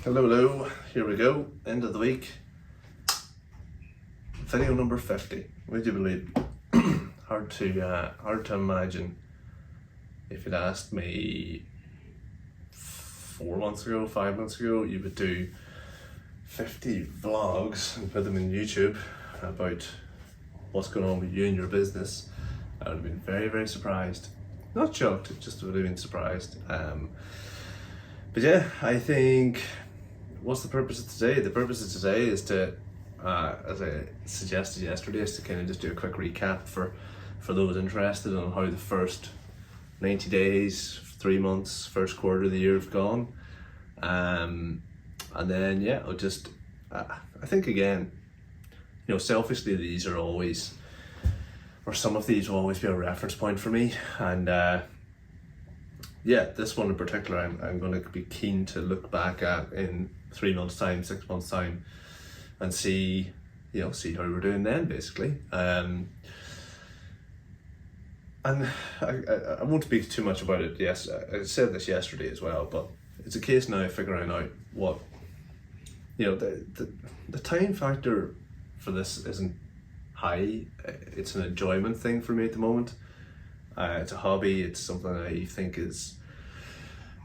Hello, here we go, end of the week. Video number 50, would you believe? hard to imagine if you'd asked me 4 months ago, 5 months ago, you would do 50 vlogs and put them in YouTube about what's going on with you and your business. I would have been very, very surprised. Not shocked, just would have been surprised. But yeah, I think, what's the purpose of today? The purpose of today is to, as I suggested yesterday, is to kind of just do a quick recap for those interested on how the first 90 days, 3 months, first quarter of the year have gone. And then, yeah, I'll just, I think again, you know, selfishly, these are always, or some of these will always be a reference point for me. And yeah, this one in particular, I'm going to be keen to look back at in 3 months' time, 6 months' time, and see how we're doing then, basically. And I won't speak too much about it. Yes, I said this yesterday as well, but it's a case now of figuring out what, the time factor for this isn't high. It's an enjoyment thing for me at the moment. It's a hobby. It's something I think is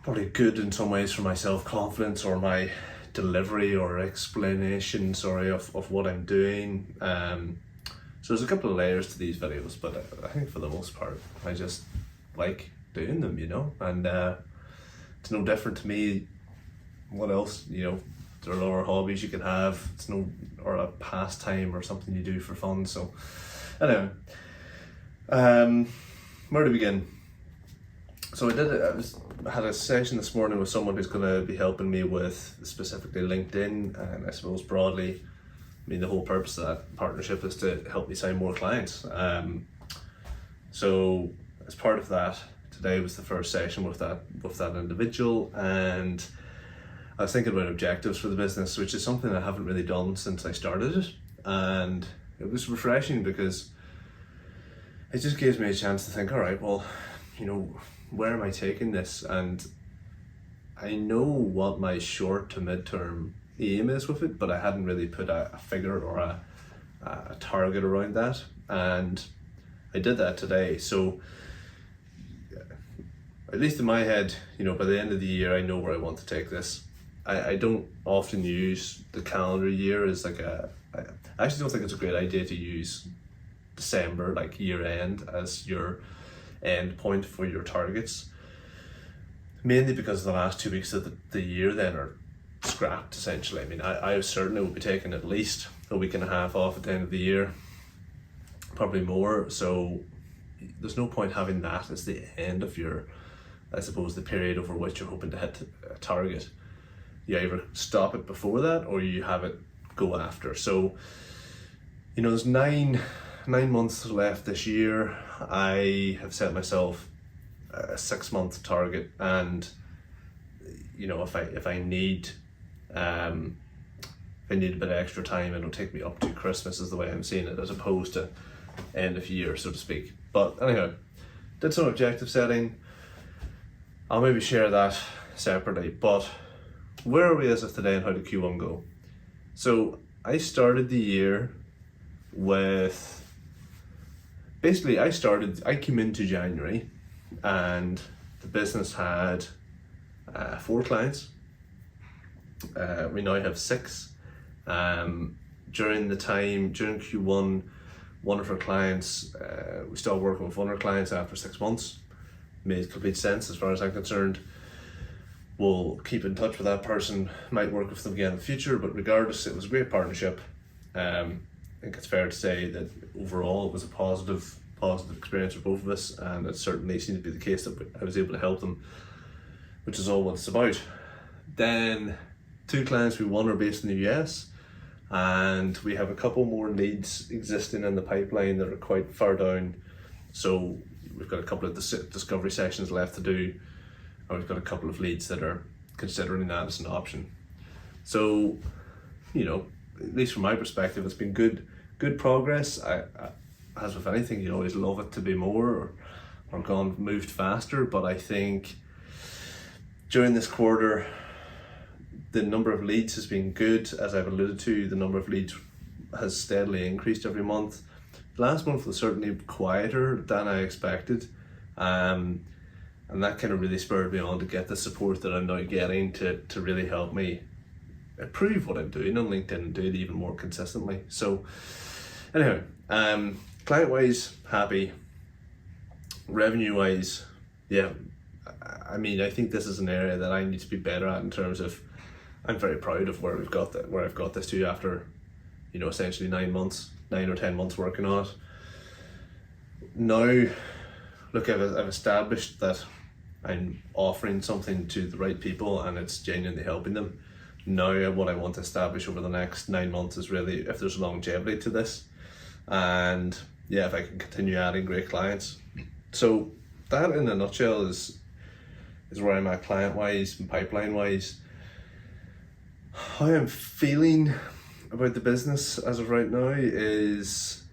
probably good in some ways for my self-confidence or my delivery or explanation, of what I'm doing. So there's a couple of layers to these videos, but I think for the most part, I just like doing them, and it's no different to me. What else, there are other hobbies you can have. Or a pastime or something you do for fun. So anyway, where to begin? So I had a session this morning with someone who's going to be helping me with specifically LinkedIn, and I suppose broadly, the whole purpose of that partnership is to help me sign more clients. So as part of that, today was the first session with that individual, and I was thinking about objectives for the business, which is something I haven't really done since I started it, and it was refreshing because it just gives me a chance to think, all right, well, where am I taking this? And I know what my short to mid-term aim is with it, but I hadn't really put a figure or a target around that, and I did that today. So at least in my head, by the end of the year, I know where I want to take this. I don't often use the calendar year as I actually don't think it's a great idea to use December, like year end, as your end point for your targets. Mainly because the last 2 weeks of the year then are scrapped, essentially. I certainly will be taking at least a week and a half off at the end of the year, probably more. So there's no point having that as the end of your, I suppose, the period over which you're hoping to hit a target. You either stop it before that or you have it go after. So, there's nine months left this year. I have set myself a 6 month target, and if I need a bit of extra time, it'll take me up to Christmas, is the way I'm seeing it, as opposed to end of year, so to speak. But anyhow, did some objective setting. I'll maybe share that separately, but where are we as of today and how did Q1 go? So I started the year with, basically I came into January and the business had 4 clients. We now have 6. During Q1, one of our clients, we stopped working with one of our clients after 6 months. Made complete sense as far as I'm concerned. We'll keep in touch with that person, might work with them again in the future, but regardless, it was a great partnership. I think it's fair to say that overall it was a positive experience for both of us, and it certainly seemed to be the case that I was able to help them, which is all what it's about. Then 2 clients we won are based in the US, and we have a couple more leads existing in the pipeline that are quite far down. So we've got a couple of discovery sessions left to do, and we've got a couple of leads that are considering that as an option. So, at least from my perspective, it's been good progress. I as with anything, you always love it to be more or moved faster, but I think during this quarter, The number of leads has been good. As I've alluded to, the number of leads has steadily increased every month. Last month was certainly quieter than I expected, and that kind of really spurred me on to get the support that I'm now getting to really help me improve what I'm doing on LinkedIn and do it even more consistently. So anyway, client wise, happy. Revenue wise, yeah, I mean, I think this is an area that I need to be better at in terms of, I'm very proud of where I've got this to after, you know, essentially 9 or 10 months working on it. Now, look, I've established that I'm offering something to the right people and it's genuinely helping them. Now what I want to establish over the next 9 months is really if there's longevity to this, and yeah, if I can continue adding great clients. So that in a nutshell is where I'm at client wise and pipeline wise. How I'm feeling about the business as of right now is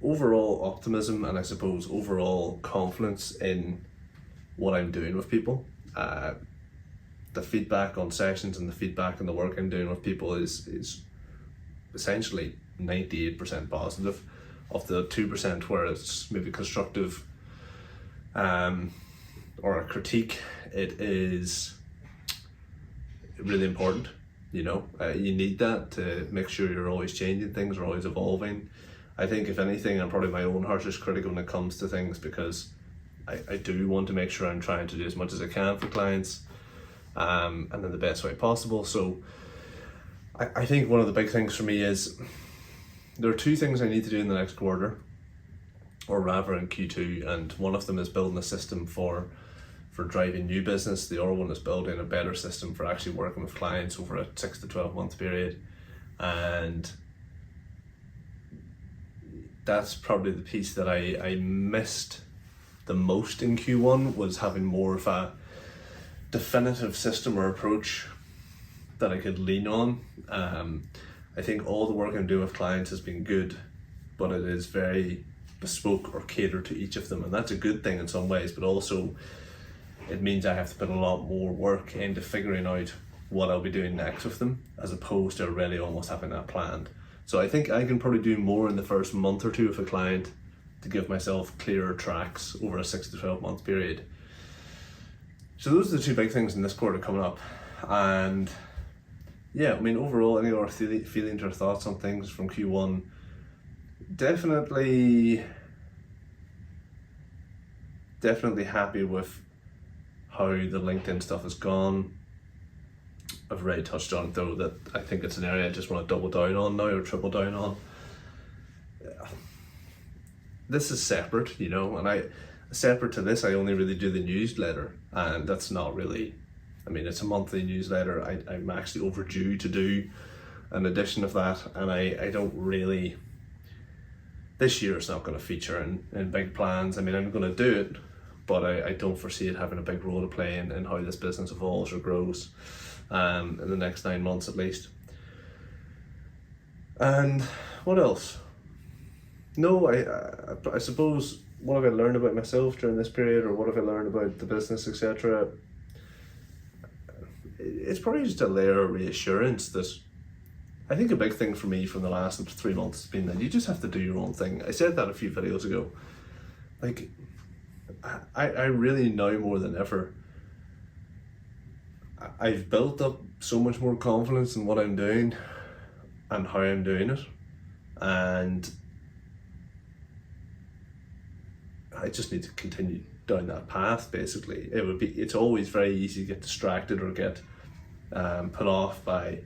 overall optimism, and I suppose overall confidence in what I'm doing with people. The feedback on sessions and the feedback on the work I'm doing with people is essentially 98% positive. Of the 2% where it's maybe constructive or a critique, it is really important. You know, you need that to make sure you're always changing things or always evolving. I think if anything, I'm probably my own harshest critic when it comes to things, because I do want to make sure I'm trying to do as much as I can for clients, and in the best way possible. So I think one of the big things for me is there are 2 things I need to do in the next quarter, or rather in Q2, and one of them is building a system for driving new business. The other one is building a better system for actually working with clients over a 6 to 12 month period. And that's probably the piece that I missed the most in Q1, was having more of a definitive system or approach that I could lean on. I think all the work I'm doing with clients has been good, but it is very bespoke or catered to each of them, and that's a good thing in some ways, but also it means I have to put a lot more work into figuring out what I'll be doing next with them, as opposed to already almost having that planned. So I think I can probably do more in the first month or two with a client to give myself clearer tracks over a 6 to 12 month period. So those are the 2 big things in this quarter coming up. And yeah, I mean, overall, any other feelings or thoughts on things from Q1? Definitely happy with how the LinkedIn stuff has gone. I've already touched on it though, that I think it's an area I just want to double down on now, or triple down on. This is separate, you know, and separate to this, I only really do the newsletter, and that's not really, I mean, it's a monthly newsletter. I'm actually overdue to do an edition of that, and I don't really, this year it's not going to feature in big plans. I mean, I'm going to do it, but I don't foresee it having a big role to play in how this business evolves or grows in the next 9 months at least. And what else? No, I suppose, what have I learned about myself during this period, or what have I learned about the business, etc.? It's probably just a layer of reassurance that I think a big thing for me from the last 3 months has been that you just have to do your own thing. I said that a few videos ago. Like, I really now more than ever, I've built up so much more confidence in what I'm doing and how I'm doing it, and I just need to continue down that path. Basically, it's always very easy to get distracted or get put off by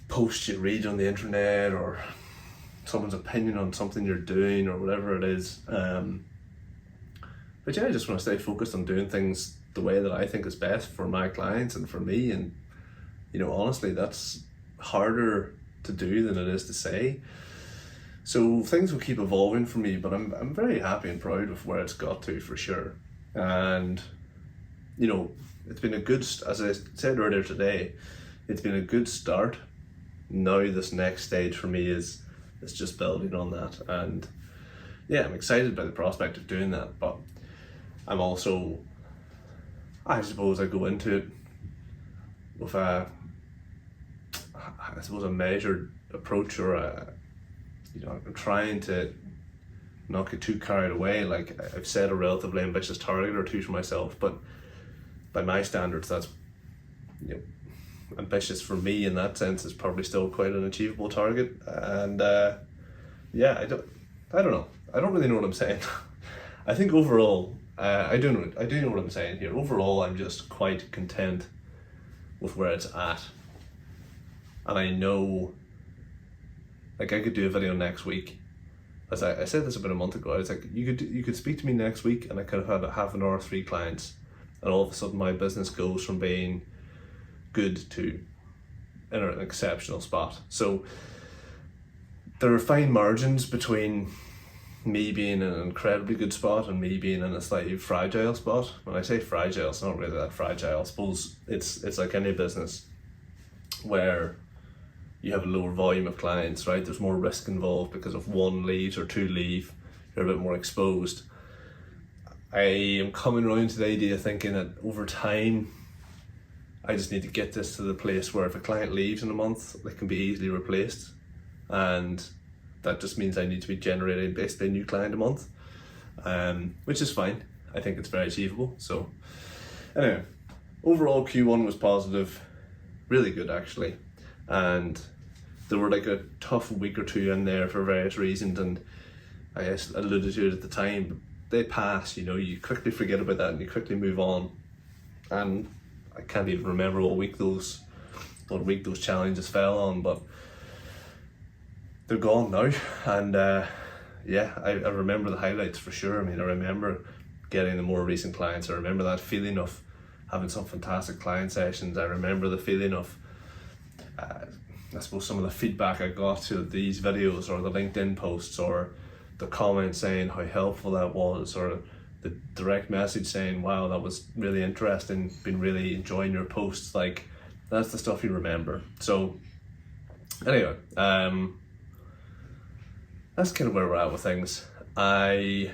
posts you read on the internet or someone's opinion on something you're doing or whatever it is. But yeah, I just want to stay focused on doing things the way that I think is best for my clients and for me. And you know, honestly, that's harder to do than it is to say. So things will keep evolving for me, but I'm very happy and proud of where it's got to, for sure. And you know, it's been a good, as I said earlier today, it's been a good start. Now this next stage for me is just building on that, and yeah, I'm excited by the prospect of doing that, but I'm also I suppose I go into it with a measured approach, or I'm trying to not get too carried away. Like, I've set a relatively ambitious target or two for myself, but by my standards, that's, ambitious for me in that sense is probably still quite an achievable target. And I don't know. I don't really know what I'm saying. I think overall, I do know what I'm saying here. Overall, I'm just quite content with where it's at. And I know, like, I could do a video next week. As I said this about a month ago, I was like, you could speak to me next week and I could have had half an hour, 3 clients, and all of a sudden my business goes from being good to in an exceptional spot. So there are fine margins between me being in an incredibly good spot and me being in a slightly fragile spot. When I say fragile, it's not really that fragile. I suppose it's like any business where you have a lower volume of clients, right? There's more risk involved because if 1 leaves or 2 leave, you're a bit more exposed. I am coming around to the idea, thinking that over time, I just need to get this to the place where if a client leaves in a month, they can be easily replaced. And that just means I need to be generating basically a new client a month, which is fine. I think it's very achievable. So anyway, overall Q1 was positive, really good actually. And there were like a tough week or 2 in there for various reasons, and I guess alluded to it at the time, but they pass, you quickly forget about that and you quickly move on. And I can't even remember what week those challenges fell on, but they're gone now. And I remember the highlights for sure. I mean, I remember getting the more recent clients. I remember that feeling of having some fantastic client sessions. I remember the feeling of I suppose some of the feedback I got to these videos, or the LinkedIn posts, or the comments saying how helpful that was, or the direct message saying, wow, that was really interesting, been really enjoying your posts. Like, that's the stuff you remember. So anyway, that's kind of where we're at with things. Do I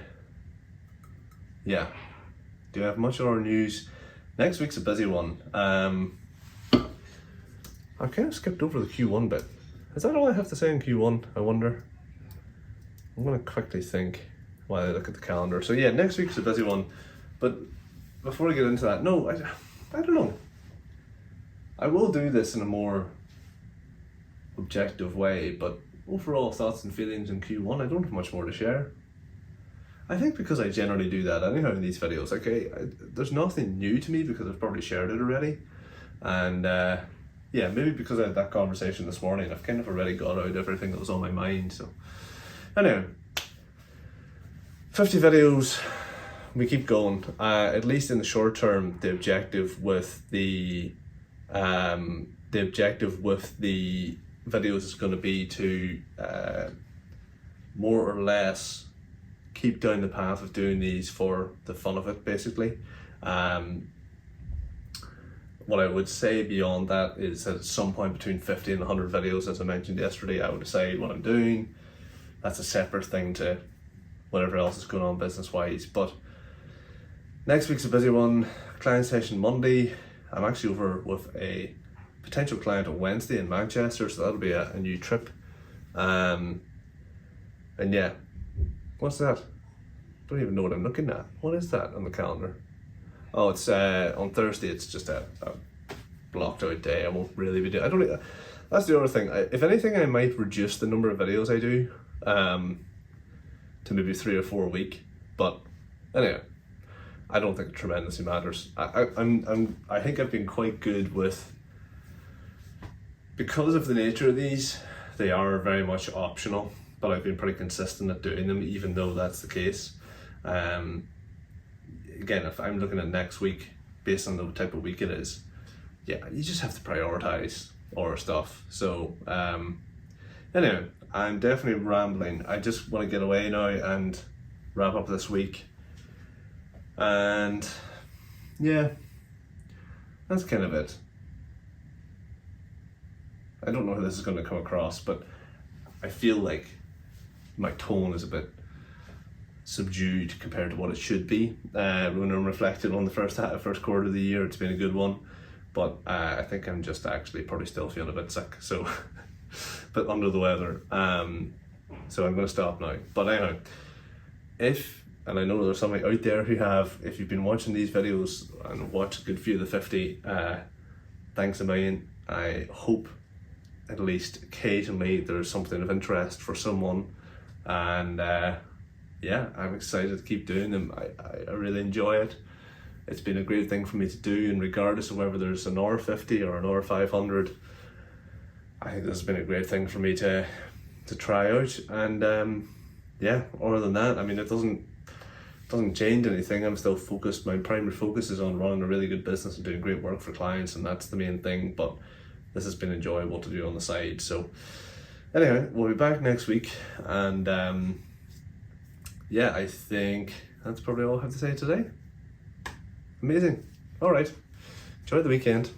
have much other news? Next week's a busy one. I've kind of skipped over the Q1 bit. Is that all I have to say in Q1, I wonder? I'm going to quickly think while I look at the calendar. So yeah, next week's a busy one. But before I get into that, no, I don't know. I will do this in a more objective way, but overall thoughts and feelings in Q1, I don't have much more to share. I think because I generally do that anyhow in these videos. There's nothing new to me because I've probably shared it already. And maybe because I had that conversation this morning, I've kind of already got out everything that was on my mind. So anyway, 50 videos, we keep going. At least in the short term, the objective with the videos is going to be to more or less keep down the path of doing these for the fun of it, basically. What I would say beyond that is that at some point between 50 and 100 videos, as I mentioned yesterday, I would decide what I'm doing. That's a separate thing to whatever else is going on business-wise. But next week's a busy one. Client session Monday. I'm actually over with a potential client on Wednesday in Manchester, so that'll be a new trip. And yeah, what's that? Don't even know what I'm looking at. What is that on the calendar? Oh, it's on Thursday. It's just a blocked out day. I won't really be doing. That's the other thing. If anything, I might reduce the number of videos I do to maybe 3 or 4 a week. But anyway, I don't think it tremendously matters. I think I've been quite good with, because of the nature of these, they are very much optional. But I've been pretty consistent at doing them, even though that's the case. Again, if I'm looking at next week, based on the type of week it is, you just have to prioritize our stuff. So anyway, I'm definitely rambling. I just want to get away now and wrap up this week. And yeah, that's kind of it. I don't know how this is going to come across, but I feel like my tone is a bit subdued compared to what it should be. When I'm reflecting on the first quarter of the year, it's been a good one, but I think I'm just actually probably still feeling a bit sick, so but under the weather. So I'm going to stop now. But anyhow, and I know there's somebody out there who have, if you've been watching these videos and watched a good few of the 50, thanks a million. I hope at least occasionally there's something of interest for someone, and yeah, I'm excited to keep doing them. I really enjoy it. It's been a great thing for me to do, and regardless of whether there's an hour 50 or an hour 500, I think this has been a great thing for me to try out. And yeah, other than that, I mean, it doesn't change anything. I'm still focused. My primary focus is on running a really good business and doing great work for clients, and that's the main thing. But this has been enjoyable to do on the side. So anyway, we'll be back next week, and yeah, I think that's probably all I have to say today. Amazing. All right. Enjoy the weekend.